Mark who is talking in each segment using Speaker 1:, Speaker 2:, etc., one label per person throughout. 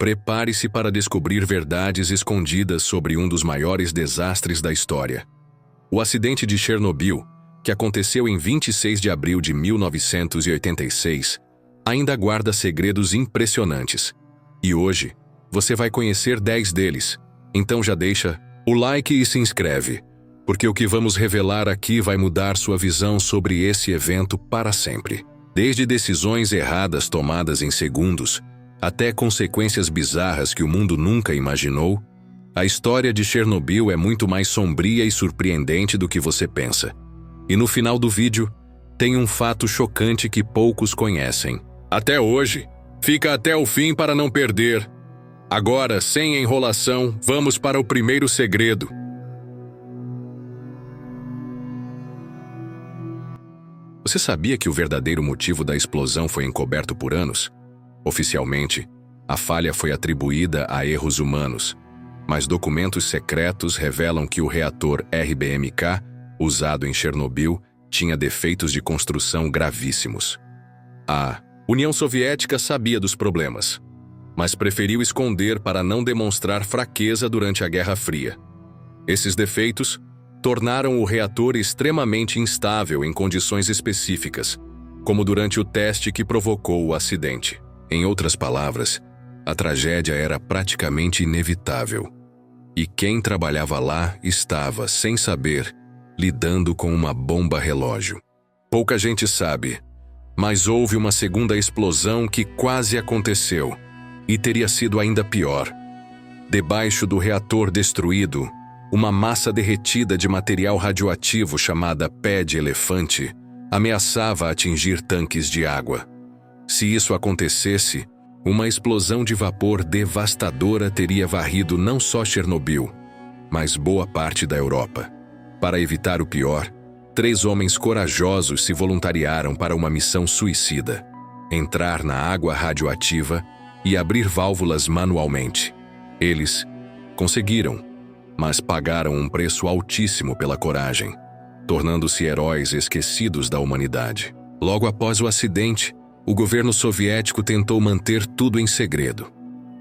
Speaker 1: Prepare-se para descobrir verdades escondidas sobre um dos maiores desastres da história. O acidente de Chernobyl, que aconteceu em 26 de abril de 1986, ainda guarda segredos impressionantes. E hoje, você vai conhecer 10 deles. Então já deixa o like e se inscreve, porque o que vamos revelar aqui vai mudar sua visão sobre esse evento para sempre. Desde decisões erradas tomadas em segundos, até consequências bizarras que o mundo nunca imaginou, a história de Chernobyl é muito mais sombria e surpreendente do que você pensa. E no final do vídeo, tem um fato chocante que poucos conhecem. Até hoje, fica até o fim para não perder. Agora, sem enrolação, vamos para o primeiro segredo. Você sabia que o verdadeiro motivo da explosão foi encoberto por anos? Oficialmente, a falha foi atribuída a erros humanos, mas documentos secretos revelam que o reator RBMK, usado em Chernobyl, tinha defeitos de construção gravíssimos. A União Soviética sabia dos problemas, mas preferiu esconder para não demonstrar fraqueza durante a Guerra Fria. Esses defeitos tornaram o reator extremamente instável em condições específicas, como durante o teste que provocou o acidente. Em outras palavras, a tragédia era praticamente inevitável. E quem trabalhava lá estava, sem saber, lidando com uma bomba relógio. Pouca gente sabe, mas houve uma segunda explosão que quase aconteceu, e teria sido ainda pior. Debaixo do reator destruído, uma massa derretida de material radioativo chamada pé de elefante ameaçava atingir tanques de água. Se isso acontecesse, uma explosão de vapor devastadora teria varrido não só Chernobyl, mas boa parte da Europa. Para evitar o pior, 3 homens corajosos se voluntariaram para uma missão suicida: entrar na água radioativa e abrir válvulas manualmente. Eles conseguiram, mas pagaram um preço altíssimo pela coragem, tornando-se heróis esquecidos da humanidade. Logo após o acidente, o governo soviético tentou manter tudo em segredo.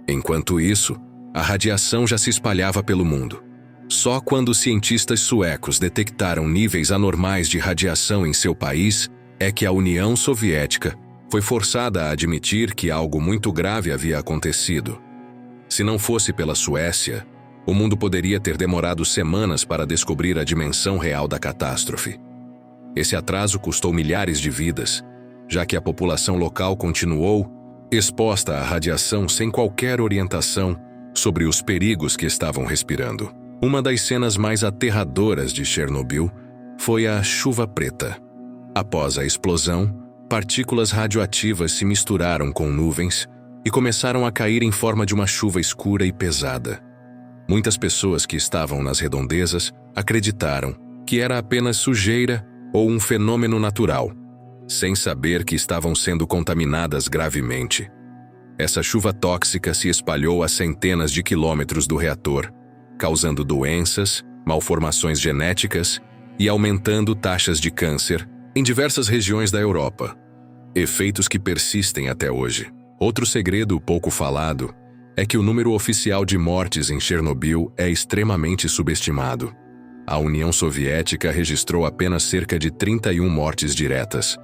Speaker 1: Enquanto isso, a radiação já se espalhava pelo mundo. Só quando cientistas suecos detectaram níveis anormais de radiação em seu país é que a União Soviética foi forçada a admitir que algo muito grave havia acontecido. Se não fosse pela Suécia, o mundo poderia ter demorado semanas para descobrir a dimensão real da catástrofe. Esse atraso custou milhares de vidas, já que a população local continuou exposta à radiação sem qualquer orientação sobre os perigos que estavam respirando. Uma das cenas mais aterradoras de Chernobyl foi a chuva preta. Após a explosão, partículas radioativas se misturaram com nuvens e começaram a cair em forma de uma chuva escura e pesada. Muitas pessoas que estavam nas redondezas acreditaram que era apenas sujeira ou um fenômeno natural, sem saber que estavam sendo contaminadas gravemente. Essa chuva tóxica se espalhou a centenas de quilômetros do reator, causando doenças, malformações genéticas e aumentando taxas de câncer em diversas regiões da Europa. Efeitos que persistem até hoje. Outro segredo pouco falado é que o número oficial de mortes em Chernobyl é extremamente subestimado. A União Soviética registrou apenas cerca de 31 mortes diretas,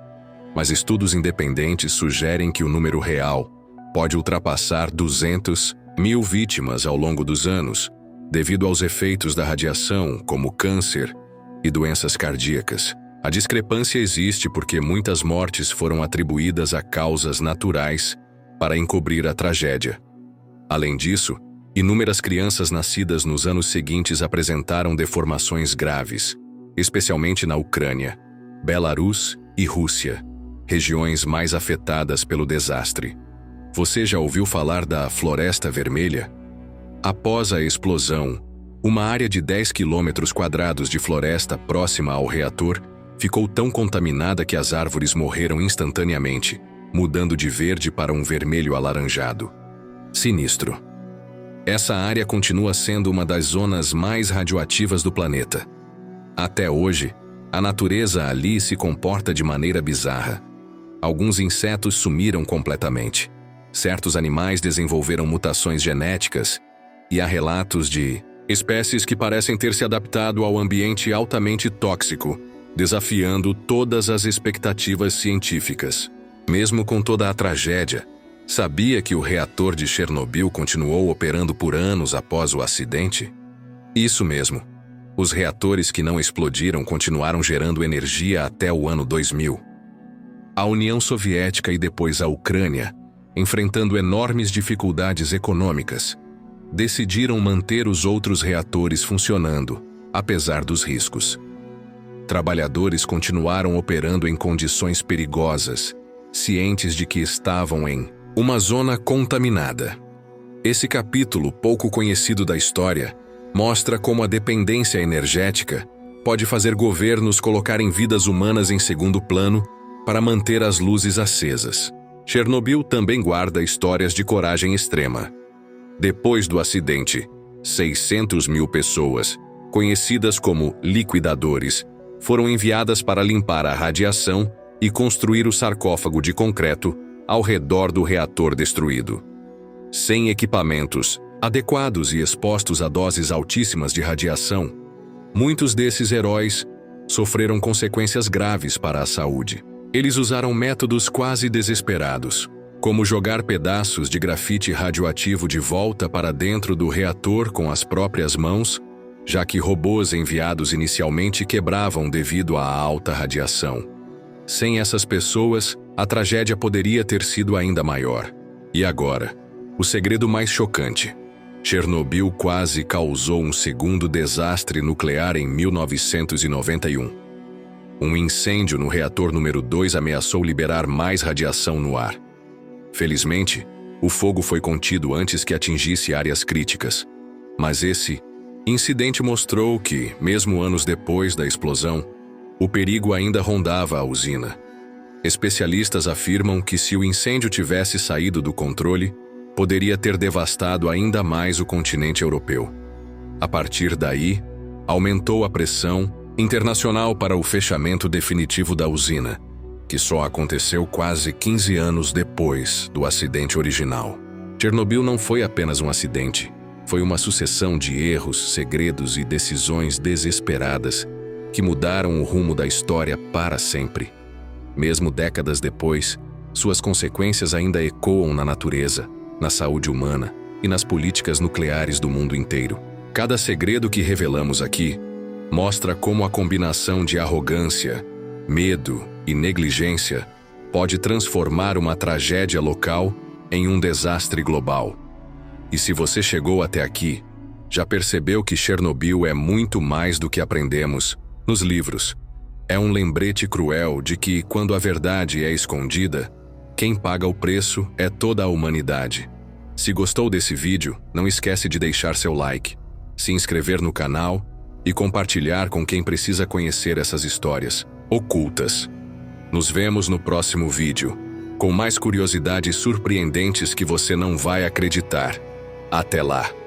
Speaker 1: mas estudos independentes sugerem que o número real pode ultrapassar 200.000 vítimas ao longo dos anos, devido aos efeitos da radiação, como câncer e doenças cardíacas. A discrepância existe porque muitas mortes foram atribuídas a causas naturais para encobrir a tragédia. Além disso, inúmeras crianças nascidas nos anos seguintes apresentaram deformações graves, especialmente na Ucrânia, Belarus e Rússia, regiões mais afetadas pelo desastre. Você já ouviu falar da Floresta Vermelha? Após a explosão, uma área de 10 km² de floresta próxima ao reator ficou tão contaminada que as árvores morreram instantaneamente, mudando de verde para um vermelho alaranjado. Sinistro. Essa área continua sendo uma das zonas mais radioativas do planeta. Até hoje, a natureza ali se comporta de maneira bizarra. Alguns insetos sumiram completamente. certos animais desenvolveram mutações genéticas e há relatos de espécies que parecem ter se adaptado ao ambiente altamente tóxico, desafiando todas as expectativas científicas. Mesmo com toda a tragédia, sabia que o reator de Chernobyl continuou operando por anos após o acidente? Isso mesmo. Os reatores que não explodiram continuaram gerando energia até o ano 2000. A União Soviética e depois a Ucrânia, enfrentando enormes dificuldades econômicas, decidiram manter os outros reatores funcionando, apesar dos riscos. Trabalhadores continuaram operando em condições perigosas, cientes de que estavam em uma zona contaminada. Esse capítulo, pouco conhecido da história, mostra como a dependência energética pode fazer governos colocarem vidas humanas em segundo plano para manter as luzes acesas. Chernobyl também guarda histórias de coragem extrema. Depois do acidente, 600 mil pessoas, conhecidas como liquidadores, foram enviadas para limpar a radiação e construir o sarcófago de concreto ao redor do reator destruído. Sem equipamentos adequados e expostos a doses altíssimas de radiação, muitos desses heróis sofreram consequências graves para a saúde. Eles usaram métodos quase desesperados, como jogar pedaços de grafite radioativo de volta para dentro do reator com as próprias mãos, já que robôs enviados inicialmente quebravam devido à alta radiação. Sem essas pessoas, a tragédia poderia ter sido ainda maior. E agora, o segredo mais chocante. Chernobyl quase causou um segundo desastre nuclear em 1991. Um incêndio no reator número 2 ameaçou liberar mais radiação no ar. Felizmente, o fogo foi contido antes que atingisse áreas críticas. Mas esse incidente mostrou que, mesmo anos depois da explosão, o perigo ainda rondava a usina. Especialistas afirmam que se o incêndio tivesse saído do controle, poderia ter devastado ainda mais o continente europeu. A partir daí, aumentou a pressão internacional para o fechamento definitivo da usina, que só aconteceu quase 15 anos depois do acidente original. Chernobyl não foi apenas um acidente, foi uma sucessão de erros, segredos e decisões desesperadas que mudaram o rumo da história para sempre. Mesmo décadas depois, suas consequências ainda ecoam na natureza, na saúde humana e nas políticas nucleares do mundo inteiro. Cada segredo que revelamos aqui mostra como a combinação de arrogância, medo e negligência pode transformar uma tragédia local em um desastre global. E se você chegou até aqui, já percebeu que Chernobyl é muito mais do que aprendemos nos livros. É um lembrete cruel de que, quando a verdade é escondida, quem paga o preço é toda a humanidade. Se gostou desse vídeo, não esquece de deixar seu like, se inscrever no canal e compartilhar com quem precisa conhecer essas histórias ocultas. Nos vemos no próximo vídeo, com mais curiosidades surpreendentes que você não vai acreditar. Até lá!